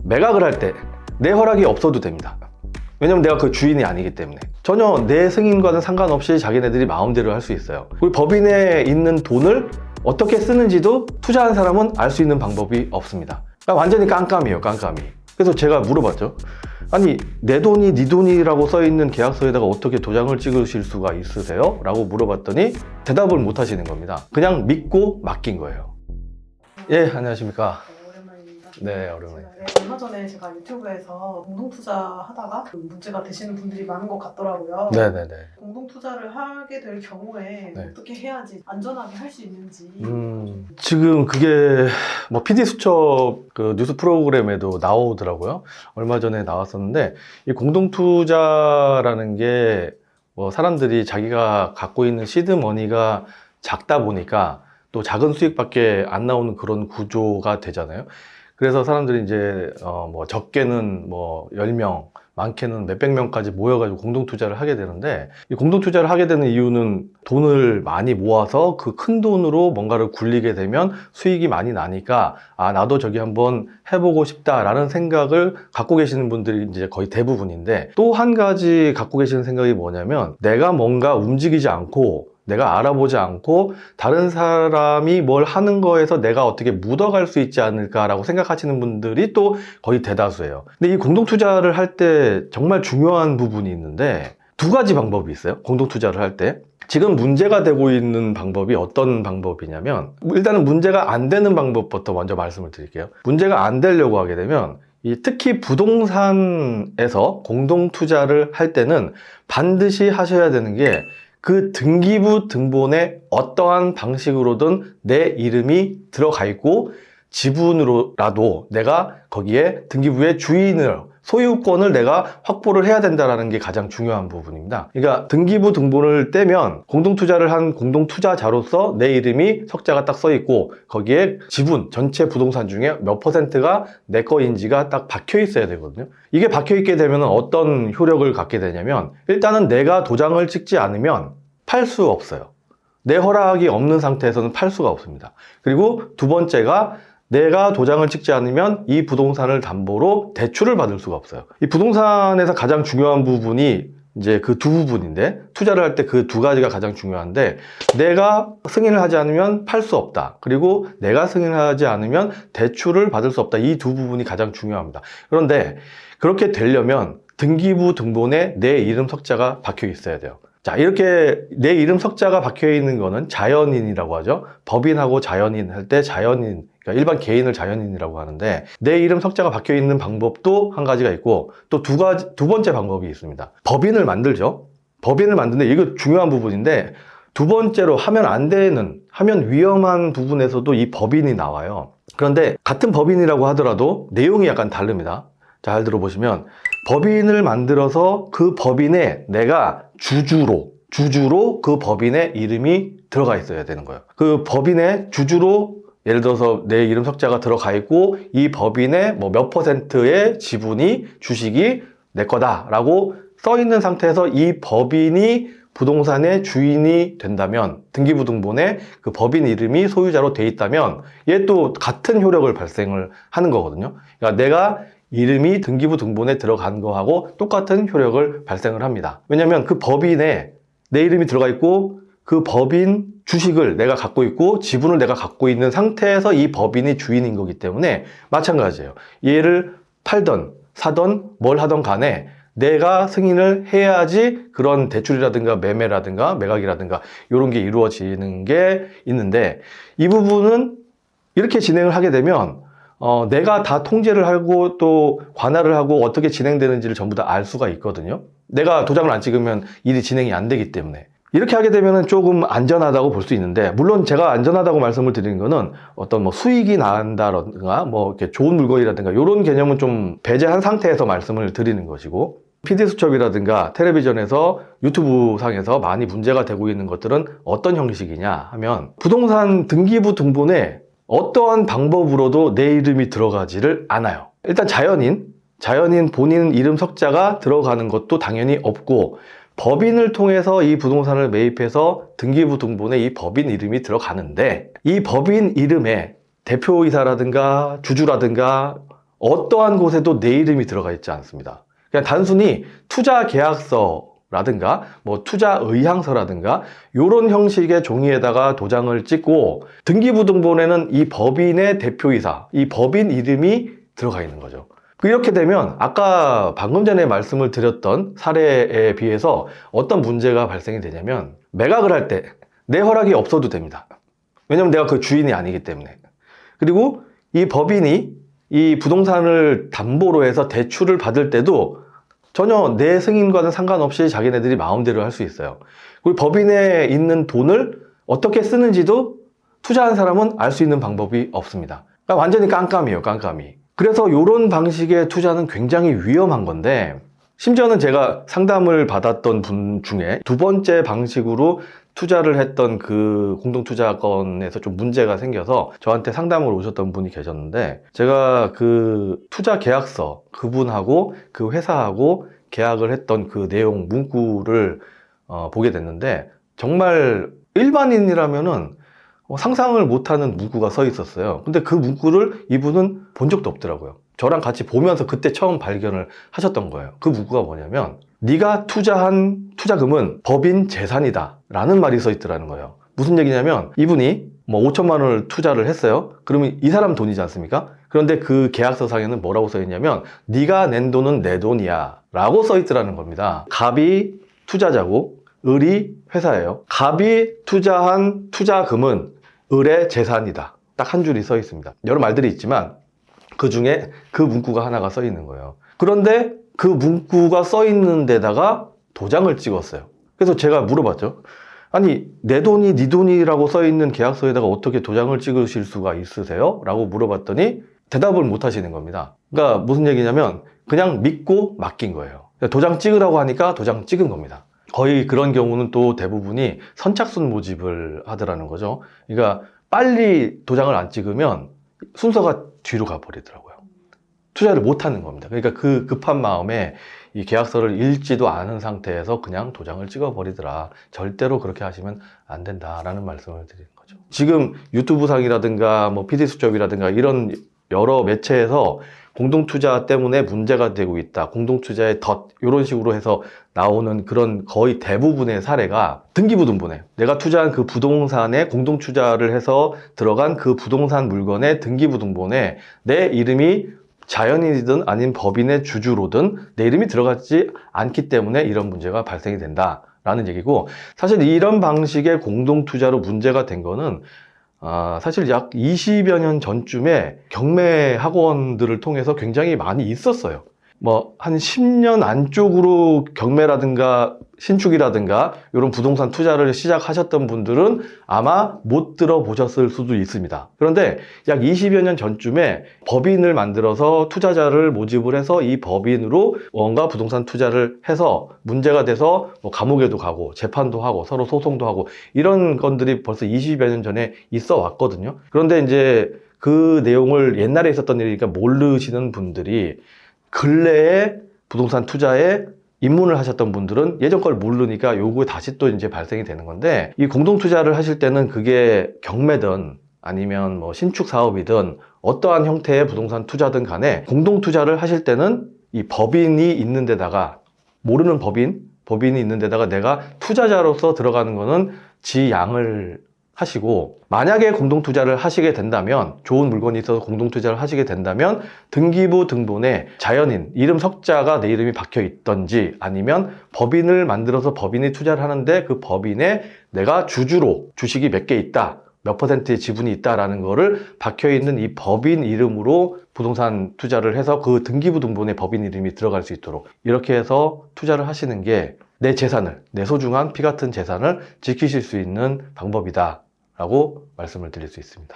매각을 할 때 내 허락이 없어도 됩니다. 왜냐면 내가 그 주인이 아니기 때문에 전혀 내 승인과는 상관없이 자기네들이 마음대로 할 수 있어요. 그리고 법인에 있는 돈을 어떻게 쓰는지도 투자한 사람은 알 수 있는 방법이 없습니다. 그러니까 완전히 깜깜이에요, 깜깜이. 그래서 제가 물어봤죠. 아니, 내 돈이 네 돈이라고 써있는 계약서에다가 어떻게 도장을 찍으실 수가 있으세요? 라고 물어봤더니 대답을 못 하시는 겁니다. 그냥 믿고 맡긴 거예요. 예, 안녕하십니까. 오랜만입니다. 네, 오랜만에. 얼마 전에 제가 유튜브에서 공동투자 하다가 문제가 되시는 분들이 많은 것 같더라고요. 네네네. 공동투자를 하게 될 경우에 네. 어떻게 해야지 안전하게 할 수 있는지. 지금 그게 뭐 PD수첩 그 뉴스 프로그램에도 나오더라고요. 얼마 전에 나왔었는데, 이 공동투자라는 게 뭐 사람들이 자기가 갖고 있는 시드머니가 작다 보니까 또 작은 수익밖에 안 나오는 그런 구조가 되잖아요. 그래서 사람들이 이제 뭐 적게는 뭐 10명, 많게는 몇백 명까지 모여가지고 공동투자를 하게 되는데, 이 공동투자를 하게 되는 이유는 돈을 많이 모아서 그 큰 돈으로 뭔가를 굴리게 되면 수익이 많이 나니까, 아, 나도 저기 한번 해보고 싶다라는 생각을 갖고 계시는 분들이 이제 거의 대부분인데, 또 한 가지 갖고 계시는 생각이 뭐냐면, 내가 뭔가 움직이지 않고 내가 알아보지 않고 다른 사람이 뭘 하는 거에서 내가 어떻게 묻어갈 수 있지 않을까라고 생각하시는 분들이 또 거의 대다수예요. 근데 이 공동투자를 할 때 정말 중요한 부분이 있는데, 두 가지 방법이 있어요. 공동투자를 할 때. 지금 문제가 되고 있는 방법이 어떤 방법이냐면, 일단은 문제가 안 되는 방법부터 먼저 말씀을 드릴게요. 문제가 안 되려고 하게 되면, 특히 부동산에서 공동투자를 할 때는 반드시 하셔야 되는 게, 그 등기부 등본에 어떠한 방식으로든 내 이름이 들어가 있고, 지분으로라도 내가 거기에 등기부의 주인을, 소유권을 내가 확보를 해야 된다는 게 가장 중요한 부분입니다. 그러니까 등기부 등본을 떼면 공동투자를 한 공동투자자로서 내 이름이 석자가 딱 써 있고, 거기에 지분, 전체 부동산 중에 몇 %가 내 거인지가 딱 박혀 있어야 되거든요. 이게 박혀 있게 되면 어떤 효력을 갖게 되냐면, 일단은 내가 도장을 찍지 않으면 팔 수 없어요. 내 허락이 없는 상태에서는 팔 수가 없습니다. 그리고 두 번째가, 내가 도장을 찍지 않으면 이 부동산을 담보로 대출을 받을 수가 없어요. 이 부동산에서 가장 중요한 부분이 이제 그 두 부분인데, 투자를 할 때 그 두 가지가 가장 중요한데, 내가 승인을 하지 않으면 팔 수 없다. 그리고 내가 승인을 하지 않으면 대출을 받을 수 없다. 이 두 부분이 가장 중요합니다. 그런데 그렇게 되려면 등기부 등본에 내 이름 석자가 박혀 있어야 돼요. 자, 이렇게 내 이름 석자가 박혀 있는 거는 자연인이라고 하죠. 법인하고 자연인 할 때 자연인, 그러니까 일반 개인을 자연인이라고 하는데, 내 이름 석자가 박혀 있는 방법도 한 가지가 있고, 또 두 번째 방법이 있습니다. 법인을 만들죠. 법인을 만드는데, 이거 중요한 부분인데, 두 번째로 하면 안 되는, 하면 위험한 부분에서도 이 법인이 나와요. 그런데 같은 법인이라고 하더라도 내용이 약간 다릅니다. 잘 들어보시면, 법인을 만들어서 그 법인에 내가 주주로 그 법인의 이름이 들어가 있어야 되는 거예요. 그 법인의 주주로, 예를 들어서 내 이름 석자가 들어가 있고, 이 법인의 뭐 몇 %의 지분이, 주식이 내 거다라고 써 있는 상태에서 이 법인이 부동산의 주인이 된다면, 등기부 등본에 그 법인 이름이 소유자로 돼 있다면, 얘 또 같은 효력을 발생을 하는 거거든요. 그러니까 내가 이름이 등기부 등본에 들어간 거하고 똑같은 효력을 발생을 합니다. 왜냐면 그 법인에 내 이름이 들어가 있고, 그 법인 주식을 내가 갖고 있고, 지분을 내가 갖고 있는 상태에서 이 법인이 주인인 거기 때문에 마찬가지예요. 얘를 팔던 사던 뭘 하던 간에 내가 승인을 해야지 그런 대출이라든가 매매라든가 매각이라든가 이런 게 이루어지는 게 있는데, 이 부분은 이렇게 진행을 하게 되면 내가 다 통제를 하고 또 관할을 하고 어떻게 진행되는지를 전부 다 알 수가 있거든요. 내가 도장을 안 찍으면 일이 진행이 안 되기 때문에. 이렇게 하게 되면 조금 안전하다고 볼 수 있는데, 물론 제가 안전하다고 말씀을 드리는 거는 어떤 뭐 수익이 난다든가 뭐 이렇게 좋은 물건이라든가 이런 개념은 좀 배제한 상태에서 말씀을 드리는 것이고, PD수첩이라든가 텔레비전에서 유튜브 상에서 많이 문제가 되고 있는 것들은 어떤 형식이냐 하면, 부동산 등기부 등본에 어떠한 방법으로도 내 이름이 들어가지를 않아요. 일단 자연인 본인 이름 석자가 들어가는 것도 당연히 없고, 법인을 통해서 이 부동산을 매입해서 등기부 등본에 이 법인 이름이 들어가는데, 이 법인 이름에 대표이사라든가 주주라든가 어떠한 곳에도 내 이름이 들어가 있지 않습니다. 그냥 단순히 투자 계약서라든가 뭐 투자 의향서라든가 이런 형식의 종이에다가 도장을 찍고 등기부등본에는 이 법인의 대표이사, 이 법인 이름이 들어가 있는 거죠. 이렇게 되면 아까 방금 전에 말씀을 드렸던 사례에 비해서 어떤 문제가 발생이 되냐면 매각을 할 때 내 허락이 없어도 됩니다. 왜냐면 내가 그 주인이 아니기 때문에. 그리고 이 법인이 이 부동산을 담보로 해서 대출을 받을 때도 전혀 내 승인과는 상관없이 자기네들이 마음대로 할 수 있어요. 그리고 법인에 있는 돈을 어떻게 쓰는지도 투자한 사람은 알 수 있는 방법이 없습니다. 그러니까 완전히 깜깜이에요, 깜깜이. 그래서 이런 방식의 투자는 굉장히 위험한 건데, 심지어는 제가 상담을 받았던 분 중에 두 번째 방식으로 투자를 했던 그 공동투자건에서 좀 문제가 생겨서 저한테 상담을 오셨던 분이 계셨는데, 제가 그 투자 계약서, 그분하고 그 회사하고 계약을 했던 그 내용 문구를 보게 됐는데, 정말 일반인이라면은 상상을 못하는 문구가 써 있었어요. 근데 그 문구를 이분은 본 적도 없더라고요. 저랑 같이 보면서 그때 처음 발견을 하셨던 거예요. 그 문구가 뭐냐면, 네가 투자한 투자금은 법인 재산이다 라는 말이 써 있더라는 거예요. 무슨 얘기냐면, 이분이 뭐 5천만 원을 투자를 했어요. 그러면 이 사람 돈이지 않습니까? 그런데 그 계약서상에는 뭐라고 써 있냐면, 네가 낸 돈은 내 돈이야 라고 써 있더라는 겁니다. 갑이 투자자고 을이 회사예요. 갑이 투자한 투자금은 을의 재산이다. 딱 한 줄이 써 있습니다. 여러 말들이 있지만 그 중에 그 문구가 하나가 써 있는 거예요. 그런데 그 문구가 써 있는 데다가 도장을 찍었어요. 그래서 제가 물어봤죠. 아니, 내 돈이 네 돈이라고 써 있는 계약서에다가 어떻게 도장을 찍으실 수가 있으세요? 라고 물어봤더니 대답을 못 하시는 겁니다. 그러니까 무슨 얘기냐면 그냥 믿고 맡긴 거예요. 도장 찍으라고 하니까 도장 찍은 겁니다. 거의 그런 경우는 또 대부분이 선착순 모집을 하더라는 거죠. 그러니까 빨리 도장을 안 찍으면 순서가 뒤로 가버리더라고요. 투자를 못 하는 겁니다. 그러니까 그 급한 마음에 이 계약서를 읽지도 않은 상태에서 그냥 도장을 찍어버리더라. 절대로 그렇게 하시면 안 된다라는 말씀을 드리는 거죠. 지금 유튜브상이라든가 뭐 PD수첩이라든가 이런 여러 매체에서 공동투자 때문에 문제가 되고 있다. 공동투자의 덫 이런 식으로 해서 나오는 그런 거의 대부분의 사례가 등기부등본에 내가 투자한 그 부동산에 공동투자를 해서 들어간 그 부동산 물건의 등기부등본에 내 이름이 자연인이든 아닌 법인의 주주로든 내 이름이 들어가지 않기 때문에 이런 문제가 발생이 된다라는 얘기고, 사실 이런 방식의 공동투자로 문제가 된 거는 사실 약 20여 년 전쯤에 경매 학원들을 통해서 굉장히 많이 있었어요. 뭐 한 10년 안쪽으로 경매라든가 신축이라든가 이런 부동산 투자를 시작하셨던 분들은 아마 못 들어보셨을 수도 있습니다. 그런데 약 20여 년 전쯤에 법인을 만들어서 투자자를 모집을 해서 이 법인으로 뭔가 부동산 투자를 해서 문제가 돼서 뭐 감옥에도 가고 재판도 하고 서로 소송도 하고 이런 건들이 벌써 20여 년 전에 있어 왔거든요. 그런데 이제 그 내용을 옛날에 있었던 일이니까 모르시는 분들이 근래에 부동산 투자에 입문을 하셨던 분들은 예전 걸 모르니까 요거 다시 또 이제 발생이 되는 건데, 이 공동 투자를 하실 때는 그게 경매든 아니면 뭐 신축 사업이든 어떠한 형태의 부동산 투자든 간에 공동 투자를 하실 때는 이 법인이 있는 데다가 모르는 법인이 있는 데다가 내가 투자자로서 들어가는 거는 지양을 하시고, 만약에 공동투자를 하시게 된다면, 좋은 물건이 있어서 공동투자를 하시게 된다면 등기부 등본에 자연인, 이름 석자가 내 이름이 박혀 있던지, 아니면 법인을 만들어서 법인이 투자를 하는데 그 법인에 내가 주주로 주식이 몇 개 있다, 몇 %의 지분이 있다라는 거를 박혀 있는 이 법인 이름으로 부동산 투자를 해서 그 등기부 등본에 법인 이름이 들어갈 수 있도록 이렇게 해서 투자를 하시는 게 내 재산을, 내 소중한 피 같은 재산을 지키실 수 있는 방법이다 라고 말씀을 드릴 수 있습니다.